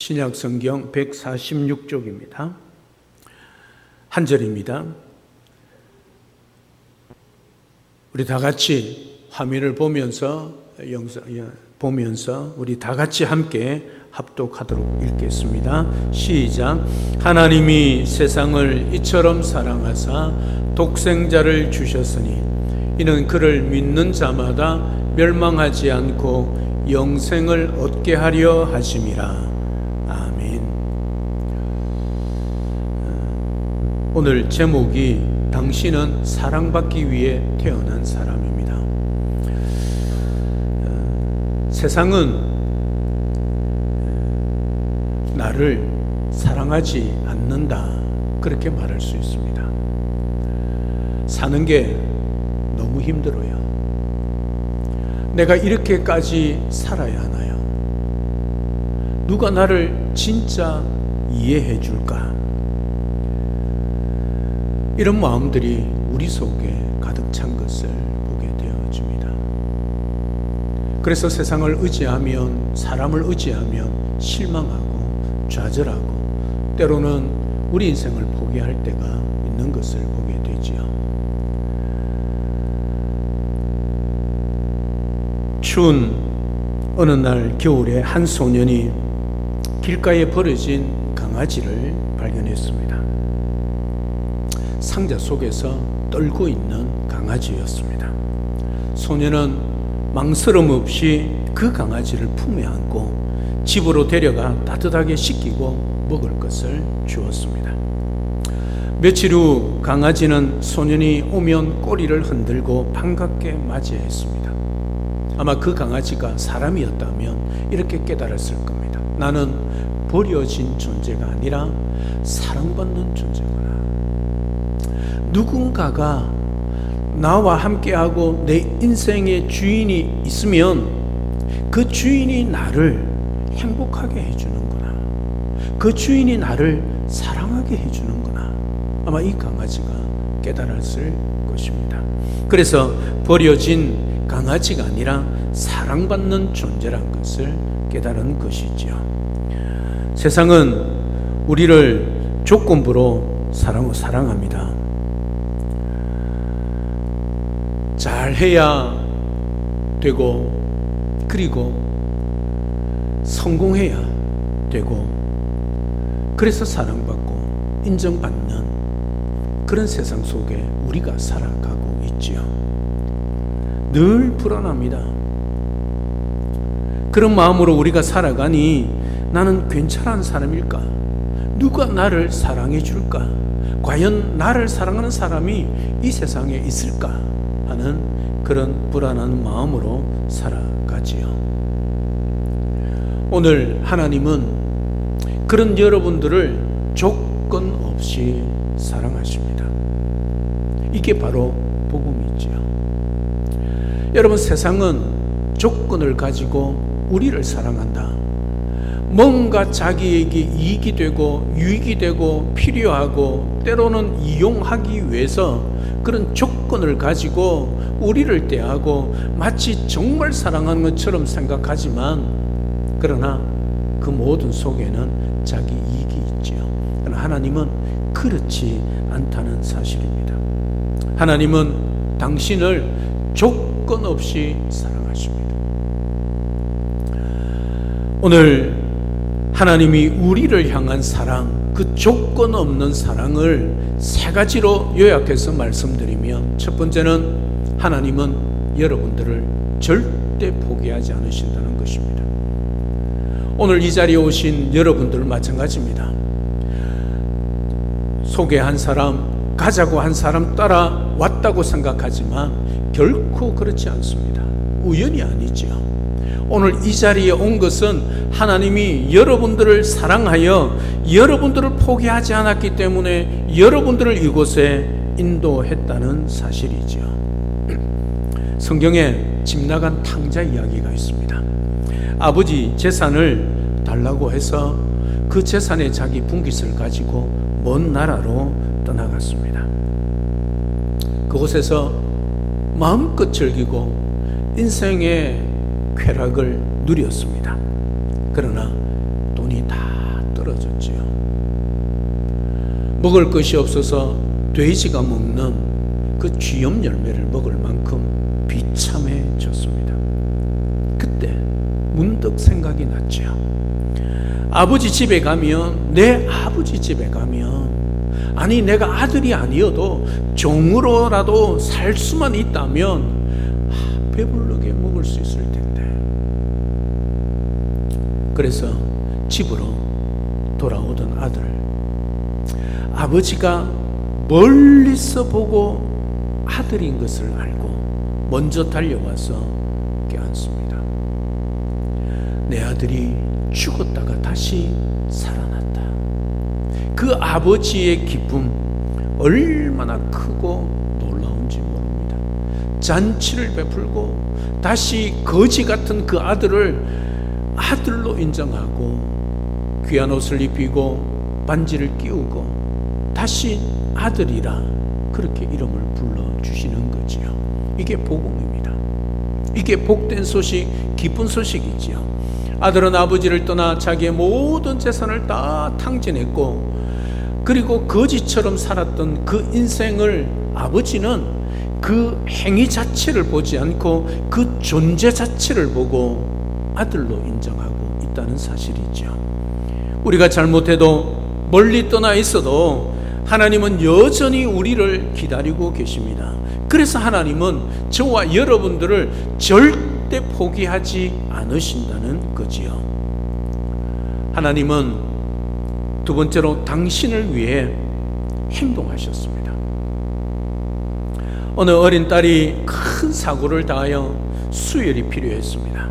신약성경 146쪽입니다. 한 절입니다. 우리 다 같이 화면을 보면서 우리 다 같이 함께 합독하도록 읽겠습니다. 시작. 하나님이 세상을 이처럼 사랑하사 독생자를 주셨으니 이는 그를 믿는 자마다 멸망하지 않고 영생을 얻게 하려 하심이라. 아멘. 오늘 제목이 당신은 사랑받기 위해 태어난 사람입니다. 세상은 나를 사랑하지 않는다, 그렇게 말할 수 있습니다. 사는 게 너무 힘들어요. 내가 이렇게까지 살아야 하나요? 누가 나를 진짜 이해해 줄까? 이런 마음들이 우리 속에 가득 찬 것을 보게 되어집니다. 그래서 세상을 의지하면, 사람을 의지하면 실망하고 좌절하고 때로는 우리 인생을 포기할 때가 있는 것을 보게 되지요. 추운 어느 날 겨울에 한 소년이 길가에 버려진 강아지를 발견했습니다. 상자 속에서 떨고 있는 강아지였습니다. 소년은 망설임 없이 그 강아지를 품에 안고 집으로 데려가 따뜻하게 씻기고 먹을 것을 주었습니다. 며칠 후 강아지는 소년이 오면 꼬리를 흔들고 반갑게 맞이했습니다. 아마 그 강아지가 사람이었다면 이렇게 깨달았을 겁니다. 나는 버려진 존재가 아니라 사랑받는 존재구나. 누군가가 나와 함께하고 내 인생의 주인이 있으면 그 주인이 나를 행복하게 해주는구나. 그 주인이 나를 사랑하게 해주는구나. 아마 이 강아지가 깨달았을 것입니다. 그래서 버려진 강아지가 아니라 사랑받는 존재란 것을 깨달은 것이지요. 세상은 우리를 조건부로 사랑합니다. 잘해야 되고, 그리고 성공해야 되고, 그래서 사랑받고 인정받는 그런 세상 속에 우리가 살아가고 있지요. 늘 불안합니다. 그런 마음으로 우리가 살아가니 나는 괜찮은 사람일까? 누가 나를 사랑해 줄까? 과연 나를 사랑하는 사람이 이 세상에 있을까? 하는 그런 불안한 마음으로 살아가지요. 오늘 하나님은 그런 여러분들을 조건 없이 사랑하십니다. 이게 바로 복음이지요. 여러분, 세상은 조건을 가지고 우리를 사랑한다. 뭔가 자기에게 이익이 되고 유익이 되고 필요하고 때로는 이용하기 위해서 그런 조건을 가지고 우리를 대하고 마치 정말 사랑하는 것처럼 생각하지만, 그러나 그 모든 속에는 자기 이익이 있지요. 그러나 하나님은 그렇지 않다는 사실입니다. 하나님은 당신을 조건 없이 사랑하십니다. 오늘 하나님이 우리를 향한 사랑, 그 조건 없는 사랑을 세 가지로 요약해서 말씀드리면, 첫 번째는 하나님은 여러분들을 절대 포기하지 않으신다는 것입니다. 오늘 이 자리에 오신 여러분들 마찬가지입니다. 소개한 사람, 가자고 한 사람 따라 왔다고 생각하지만 결코 그렇지 않습니다. 우연이 아니지요. 오늘 이 자리에 온 것은 하나님이 여러분들을 사랑하여 여러분들을 포기하지 않았기 때문에 여러분들을 이곳에 인도했다는 사실이지요. 성경에 집 나간 탕자 이야기가 있습니다. 아버지 재산을 달라고 해서 그 재산의 자기 분깃을 가지고 먼 나라로 떠나갔습니다. 그곳에서 마음껏 즐기고 인생의 쾌락을 누렸습니다. 그러나 돈이 다 먹을 것이 없어서 돼지가 먹는 그 쥐염 열매를 먹을 만큼 비참해졌습니다. 그때 문득 생각이 났죠. 아버지 집에 가면, 내 아버지 집에 가면, 아니 내가 아들이 아니어도 종으로라도 살 수만 있다면 배부르게 먹을 수 있을 텐데. 그래서 집으로 돌아오던 아들, 아버지가 멀리서 보고 아들인 것을 알고 먼저 달려와서 껴안습니다. 내 아들이 죽었다가 다시 살아났다. 그 아버지의 기쁨 얼마나 크고 놀라운지 모릅니다. 잔치를 베풀고 다시 거지 같은 그 아들을 아들로 인정하고 귀한 옷을 입히고 반지를 끼우고 다시 아들이라 그렇게 이름을 불러주시는 거지요. 이게 복음입니다. 이게 복된 소식, 기쁜 소식이지요. 아들은 아버지를 떠나 자기의 모든 재산을 다 탕진했고, 그리고 거지처럼 살았던 그 인생을 아버지는 그 행위 자체를 보지 않고 그 존재 자체를 보고 아들로 인정하고 있다는 사실이죠. 우리가 잘못해도 멀리 떠나 있어도 하나님은 여전히 우리를 기다리고 계십니다. 그래서 하나님은 저와 여러분들을 절대 포기하지 않으신다는 거지요. 하나님은 두 번째로 당신을 위해 행동하셨습니다. 어느 어린 딸이 큰 사고를 당하여 수혈이 필요했습니다.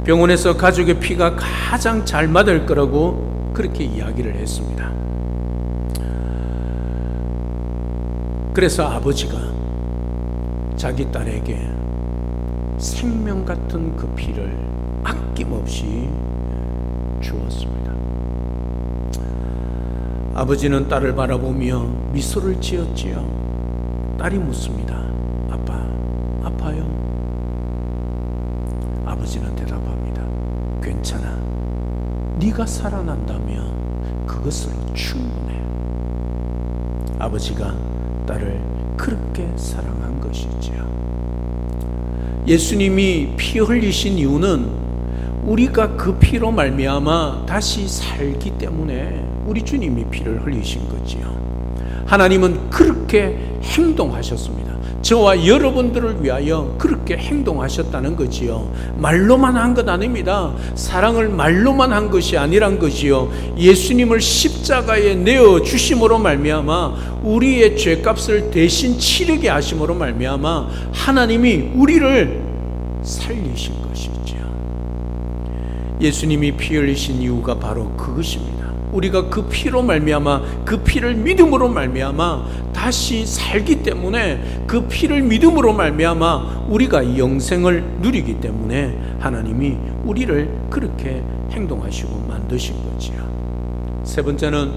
병원에서 가족의 피가 가장 잘 맞을 거라고 그렇게 이야기를 했습니다. 그래서 아버지가 자기 딸에게 생명 같은 그 피를 아낌없이 주었습니다. 아버지는 딸을 바라보며 미소를 지었지요. 딸이 묻습니다. 아빠, 아파요? 아버지는 대답합니다. 괜찮아. 네가 살아난다면 그것으로 충분해. 아버지가 딸을 그렇게 사랑한 것이지요. 예수님이 피 흘리신 이유는 우리가 그 피로 말미암아 다시 살기 때문에 우리 주님이 피를 흘리신 거지요. 하나님은 그렇게 행동하셨습니다. 저와 여러분들을 위하여 그렇게 행동하셨다는 거지요. 말로만 한 것 아닙니다. 사랑을 말로만 한 것이 아니란 것이요. 예수님을 십자가에 내어 주심으로 말미암아 우리의 죄값을 대신 치르게 하심으로 말미암아 하나님이 우리를 살리신 것이지요. 예수님이 피 흘리신 이유가 바로 그것입니다. 우리가 그 피로 말미암아, 그 피를 믿음으로 말미암아 다시 살기 때문에, 그 피를 믿음으로 말미암아 우리가 영생을 누리기 때문에 하나님이 우리를 그렇게 행동하시고 만드신 거지요. 세 번째는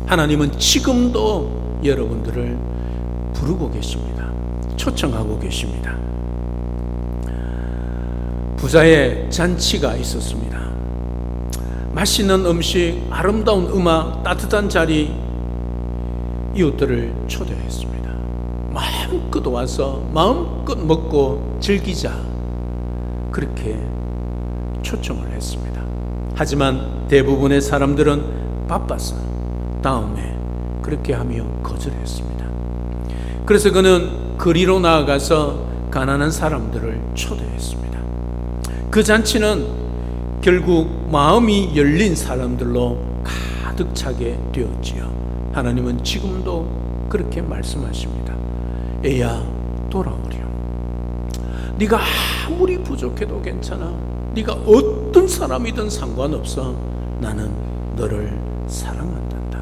하나님은 지금도 여러분들을 부르고 계십니다. 초청하고 계십니다. 부자의 잔치가 있었습니다. 맛있는 음식, 아름다운 음악, 따뜻한 자리, 이웃들을 초대했습니다. 마음껏 와서 마음껏 먹고 즐기자, 그렇게 초청을 했습니다. 하지만 대부분의 사람들은 바빠서 다음에 그렇게 하며 거절했습니다. 그래서 그는 거리로 나아가서 가난한 사람들을 초대했습니다. 그 잔치는 결국 마음이 열린 사람들로 가득 차게 되었지요. 하나님은 지금도 그렇게 말씀하십니다. 애야, 돌아오렴. 네가 아무리 부족해도 괜찮아. 네가 어떤 사람이든 상관없어. 나는 너를 사랑한단다.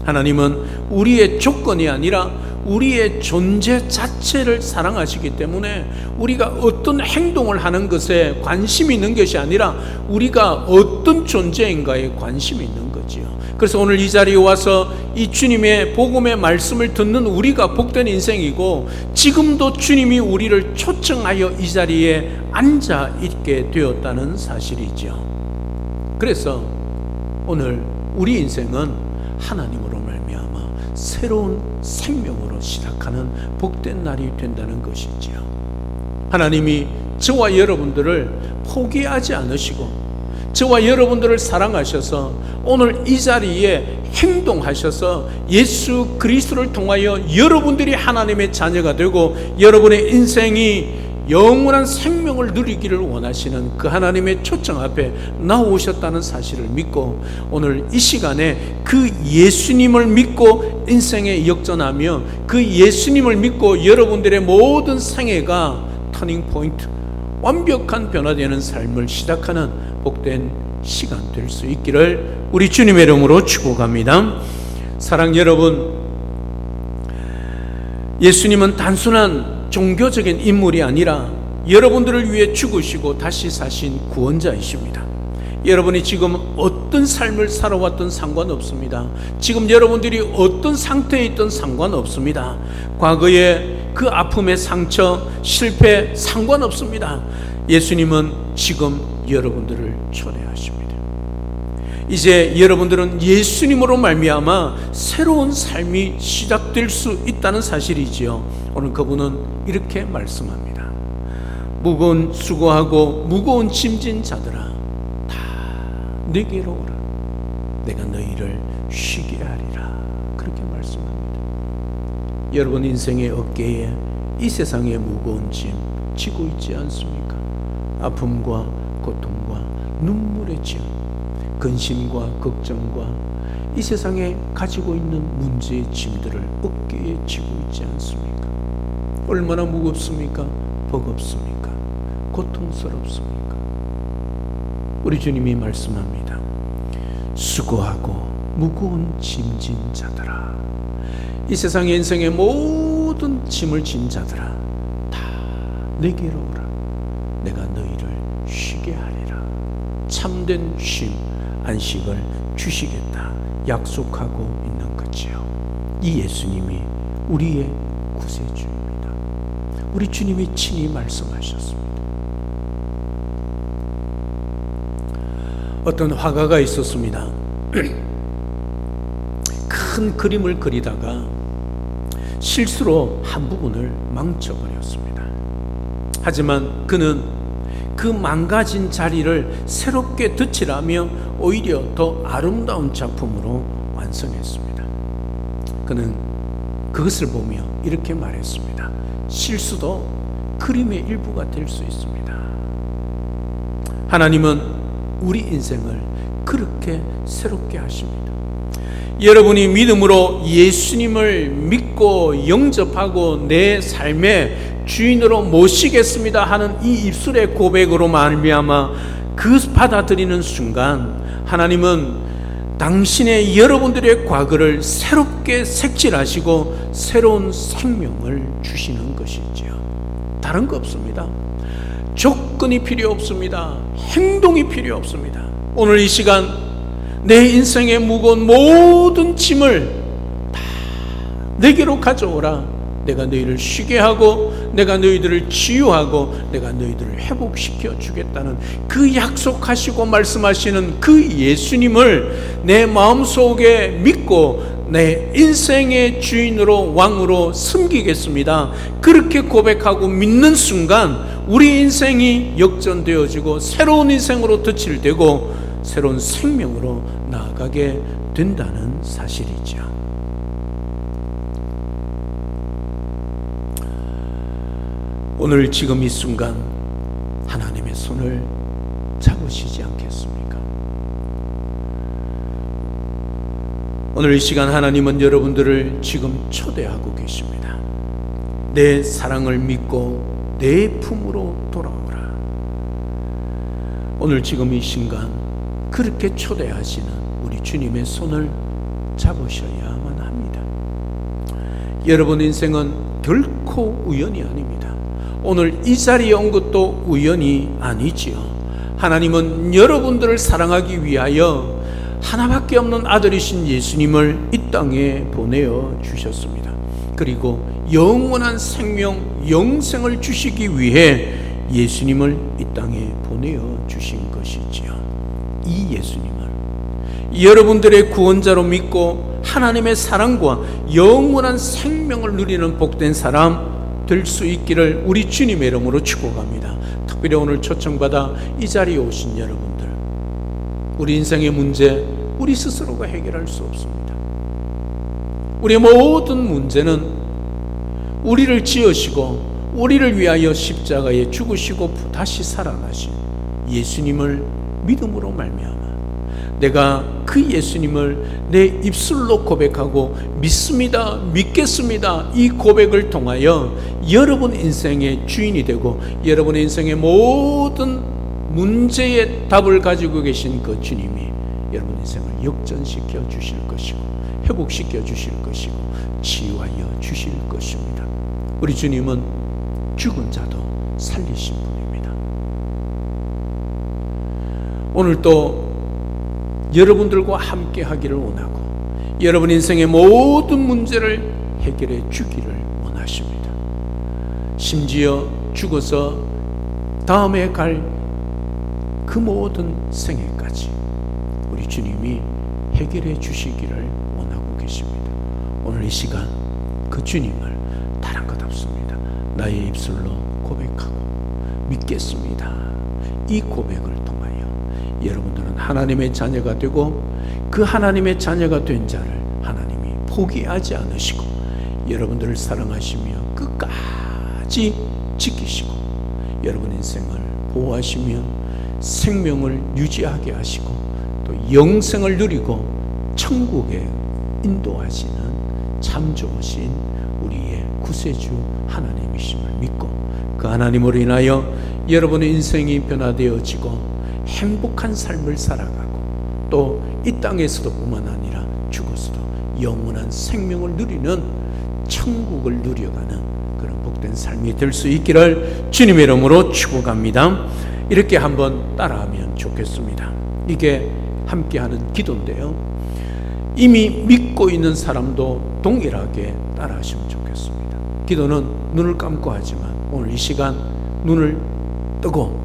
하나님은 우리의 조건이 아니라 우리의 존재 자체를 사랑하시기 때문에 우리가 어떤 행동을 하는 것에 관심이 있는 것이 아니라 우리가 어떤 존재인가에 관심이 있는 거지요. 그래서 오늘 이 자리에 와서 이 주님의 복음의 말씀을 듣는 우리가 복된 인생이고, 지금도 주님이 우리를 초청하여 이 자리에 앉아 있게 되었다는 사실이죠. 그래서 오늘 우리 인생은 하나님으로 말미암아 새로운 생명으로 시작하는 복된 날이 된다는 것이지요. 하나님이 저와 여러분들을 포기하지 않으시고 저와 여러분들을 사랑하셔서 오늘 이 자리에 행동하셔서 예수 그리스도를 통하여 여러분들이 하나님의 자녀가 되고 여러분의 인생이 영원한 생명을 누리기를 원하시는 그 하나님의 초청 앞에 나오셨다는 사실을 믿고 오늘 이 시간에 그 예수님을 믿고 인생에 역전하며 그 예수님을 믿고 여러분들의 모든 생애가 터닝 포인트, 완벽한 변화되는 삶을 시작하는 복된 시간 될 수 있기를 우리 주님의 이름으로 축복합니다. 사랑 여러분, 예수님은 단순한 종교적인 인물이 아니라 여러분들을 위해 죽으시고 다시 사신 구원자이십니다. 여러분이 지금 어떤 삶을 살아왔든 상관없습니다. 지금 여러분들이 어떤 상태에 있든 상관없습니다. 과거의 그 아픔의 상처, 실패 상관없습니다. 예수님은 지금 여러분들을 초대하십니다. 이제 여러분들은 예수님으로 말미암아 새로운 삶이 시작될 수 있다는 사실이지요. 오늘 그분은 이렇게 말씀합니다. 무거운 수고하고 무거운 짐진 자들아 다 내게로 오라. 내가 너희를 쉬게 하리라. 그렇게 말씀합니다. 여러분 인생의 어깨에 이 세상의 무거운 짐 지고 있지 않습니까? 아픔과 고통과 눈물의 짐, 근심과 걱정과 이 세상에 가지고 있는 문제의 짐들을 어깨에 지고 있지 않습니까? 얼마나 무겁습니까? 버겁습니까? 고통스럽습니까? 우리 주님이 말씀합니다. 수고하고 무거운 짐진 자들아, 이 세상의 인생의 모든 짐을 진 자들아 다 내게로 오라. 내가 너희를 쉬게 하리라. 참된 쉼, 안식을 주시겠다 약속하고 있는 거지요. 이 예수님이 우리의 구세주입니다. 우리 주님이 친히 말씀하셨습니다. 어떤 화가가 있었습니다. 큰 그림을 그리다가 실수로 한 부분을 망쳐버렸습니다. 하지만 그는 그 망가진 자리를 새롭게 덧칠하며 오히려 더 아름다운 작품으로 완성했습니다. 그는 그것을 보며 이렇게 말했습니다. 실수도 그림의 일부가 될 수 있습니다. 하나님은 우리 인생을 그렇게 새롭게 하십니다. 여러분이 믿음으로 예수님을 믿고 영접하고 내 삶의 주인으로 모시겠습니다 하는 이 입술의 고백으로 말미암아 그 받아들이는 순간 하나님은 당신의 여러분들의 과거를 새롭게 색칠하시고 새로운 생명을 주시는 것이지요. 다른 거 없습니다. 조건이 필요 없습니다. 행동이 필요 없습니다. 오늘 이 시간 내 인생의 무거운 모든 짐을 다 내게로 가져오라. 내가 너희를 쉬게 하고 내가 너희들을 치유하고 내가 너희들을 회복시켜 주겠다는 그 약속하시고 말씀하시는 그 예수님을 내 마음속에 믿고 내 인생의 주인으로 왕으로 섬기겠습니다. 그렇게 고백하고 믿는 순간 우리 인생이 역전되어지고 새로운 인생으로 덧칠되고 새로운 생명으로 나아가게 된다는 사실이죠. 오늘 지금 이 순간 하나님의 손을 잡으시지 않겠습니까? 오늘 이 시간 하나님은 여러분들을 지금 초대하고 계십니다. 내 사랑을 믿고 내 품으로 돌아오라. 오늘 지금 이 순간 그렇게 초대하시는 우리 주님의 손을 잡으셔야만 합니다. 여러분 인생은 결코 우연이 아닙니다. 오늘 이 자리에 온 것도 우연이 아니지요. 하나님은 여러분들을 사랑하기 위하여 하나밖에 없는 아들이신 예수님을 이 땅에 보내어 주셨습니다. 그리고 영원한 생명, 영생을 주시기 위해 예수님을 이 땅에 보내어 주신 것이지요. 이 예수님을 여러분들의 구원자로 믿고 하나님의 사랑과 영원한 생명을 누리는 복된 사람 될 수 있기를 우리 주님의 이름으로 축복합니다. 특별히 오늘 초청받아 이 자리에 오신 여러분들, 우리 인생의 문제 우리 스스로가 해결할 수 없습니다. 우리의 모든 문제는 우리를 지으시고 우리를 위하여 십자가에 죽으시고 다시 살아나신 예수님을 믿음으로 말미암아 내가 그 예수님을 내 입술로 고백하고 믿습니다, 믿겠습니다, 이 고백을 통하여 여러분 인생의 주인이 되고 여러분의 인생의 모든 문제의 답을 가지고 계신 그 주님이 여러분 인생을 역전시켜 주실 것이고 회복시켜 주실 것이고 치유하여 주실 것입니다. 우리 주님은 죽은 자도 살리신 분입니다. 오늘 또 여러분들과 함께 하기를 원하고 여러분 인생의 모든 문제를 해결해 주기를 원하십니다. 심지어 죽어서 다음에 갈 그 모든 생애까지 우리 주님이 해결해 주시기를 원하고 계십니다. 오늘 이 시간 그 주님을 다른 것 없습니다. 나의 입술로 고백하고 믿겠습니다. 이 고백을 통하여 여러분들은 하나님의 자녀가 되고 그 하나님의 자녀가 된 자를 하나님이 포기하지 않으시고 여러분들을 사랑하시며 끝까지 지키시고 여러분 인생을 보호하시며 생명을 유지하게 하시고 또 영생을 누리고 천국에 인도하시는 참 좋으신 우리의 구세주 하나님이심을 믿고 그 하나님으로 인하여 여러분의 인생이 변화되어지고 행복한 삶을 살아가고 또 이 땅에서도 뿐만 아니라 죽어서도 영원한 생명을 누리는 천국을 누려가는 그런 복된 삶이 될 수 있기를 주님의 이름으로 축복합니다. 이렇게 한번 따라하면 좋겠습니다. 이게 함께하는 기도인데요, 이미 믿고 있는 사람도 동일하게 따라하시면 좋겠습니다. 기도는 눈을 감고 하지만 오늘 이 시간 눈을 뜨고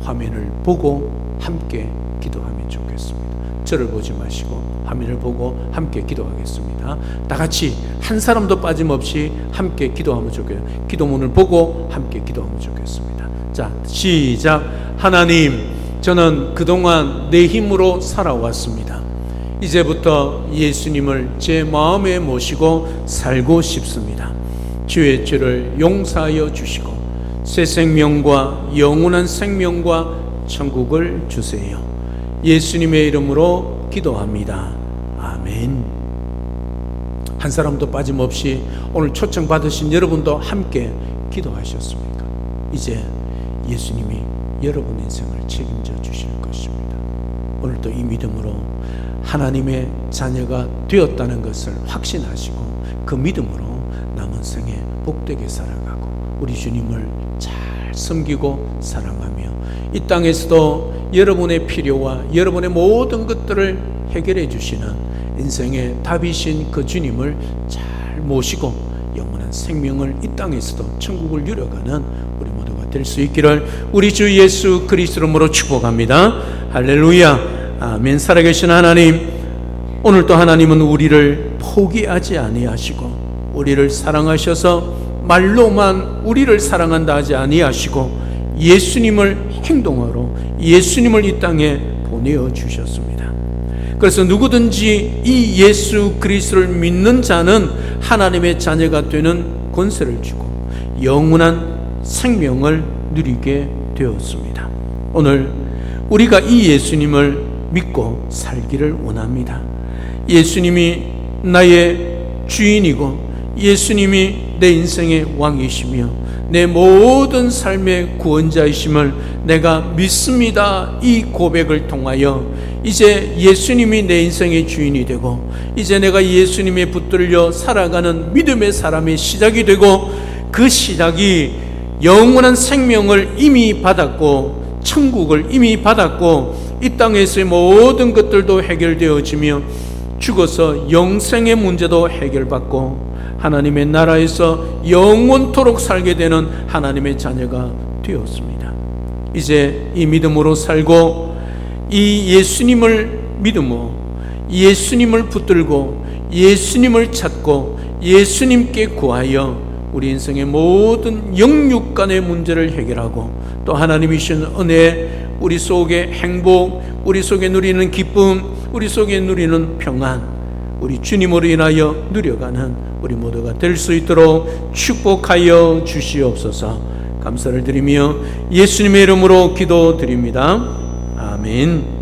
화면을 보고 함께 기도하면 좋겠습니다. 저를 보지 마시고 화면을 보고 함께 기도하겠습니다. 다 같이 한 사람도 빠짐없이 함께 기도하면 좋겠어요. 기도문을 보고 함께 기도하면 좋겠습니다. 자, 시작. 하나님, 저는 그동안 내 힘으로 살아왔습니다. 이제부터 예수님을 제 마음에 모시고 살고 싶습니다. 주의 죄를 용서하여 주시고 새 생명과 영원한 생명과 천국을 주세요. 예수님의 이름으로 기도합니다. 아멘. 한 사람도 빠짐없이 오늘 초청받으신 여러분도 함께 기도하셨습니까? 이제 예수님이 여러분 인생을 책임져 주실 것입니다. 오늘도 이 믿음으로 하나님의 자녀가 되었다는 것을 확신하시고 그 믿음으로 남은 생에 복되게 살아가고 우리 주님을 잘 섬기고 사랑하며 이 땅에서도 여러분의 필요와 여러분의 모든 것들을 해결해 주시는 인생의 답이신 그 주님을 잘 모시고 영원한 생명을 이 땅에서도 천국을 누려가는 우리 모두가 될 수 있기를 우리 주 예수 그리스도 이름으로 축복합니다. 할렐루야. 아멘. 살아계신 하나님, 오늘도 하나님은 우리를 포기하지 아니하시고 우리를 사랑하셔서 말로만 우리를 사랑한다 하지 아니하시고 예수님을 행동하러 예수님을 이 땅에 보내어 주셨습니다. 그래서 누구든지 이 예수 그리스도를 믿는 자는 하나님의 자녀가 되는 권세를 주고 영원한 생명을 누리게 되었습니다. 오늘 우리가 이 예수님을 믿고 살기를 원합니다. 예수님이 나의 주인이고 예수님이 내 인생의 왕이시며 내 모든 삶의 구원자이심을 내가 믿습니다. 이 고백을 통하여 이제 예수님이 내 인생의 주인이 되고 이제 내가 예수님에 붙들려 살아가는 믿음의 사람의 시작이 되고 그 시작이 영원한 생명을 이미 받았고 천국을 이미 받았고 이 땅에서의 모든 것들도 해결되어지며 죽어서 영생의 문제도 해결받고 하나님의 나라에서 영원토록 살게 되는 하나님의 자녀가 되었습니다. 이제 이 믿음으로 살고 이 예수님을 믿음으로 예수님을 붙들고 예수님을 찾고 예수님께 구하여 우리 인생의 모든 영육간의 문제를 해결하고 또 하나님이 주신 은혜, 우리 속의 행복, 우리 속에 누리는 기쁨, 우리 속에 누리는 평안, 우리 주님으로 인하여 누려가는 우리 모두가 될 수 있도록 축복하여 주시옵소서. 감사를 드리며 예수님의 이름으로 기도드립니다. 아멘.